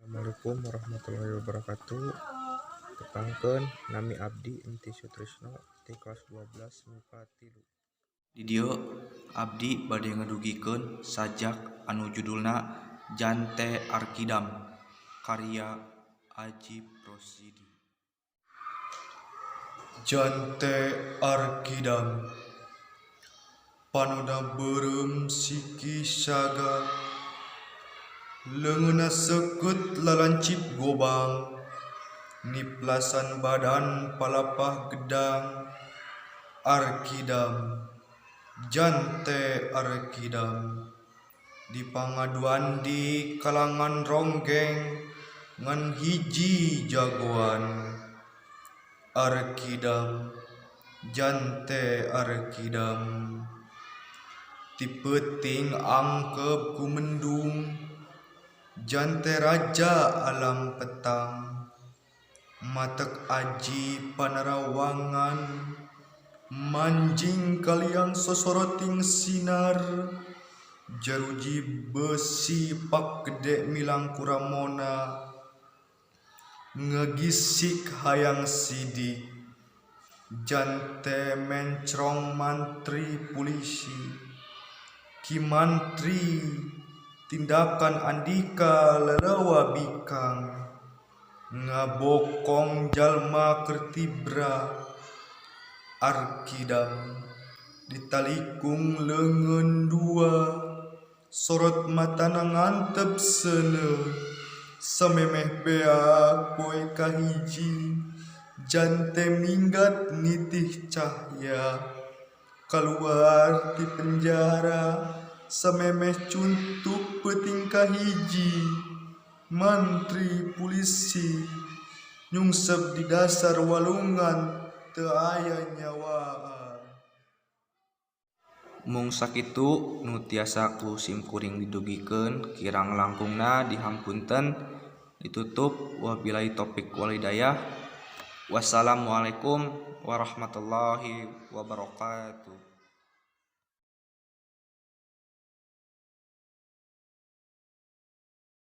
Assalamualaikum warahmatullahi wabarakatuh. Tepangkeun nami abdi Enti Sutrisno ti kelas 12 MIPA 3. Di dieu abdi bade ngadugikeun sajak anu judulna Jante Arkidam karya Ajip Rosidi. Jante Arkidam panoda beureum siki saga leungeunna sekut lalancip gobang niplasan badan palapah gedang. Arkidam Jante Arkidam di pangaduan di kalangan ronggeng ngan hiji jagoan. Arkidam Jante Arkidam ti peuting angkep ku mendung Jante raja alam petang matek aji panerawangan manjing kalian sosoroting sinar jaruji besi pak gede milang kuramona ngegisik hayang sidik. Jante mencrong mantri polisi ki mantri tindakan andika lelewa bikang ngabokong jalma kertibra. Arkidam ditalikung leungeun dua sorot matana ngantep seuneu samemeh beak poe kahiji. Jante minggat nitih cahya kaluar ti penjara samemeh cuntuk peuting kahiji. Mantri polisi nyungsep di dasar walungan teu aya nyawaan. Mung sakitu nu tiasa ku simkuring didugikeun kirang langkungna dihampunten ditutup. Wabillahi taufiq wal hidayah. Wassalamualaikum warahmatullahi wabarakatuh.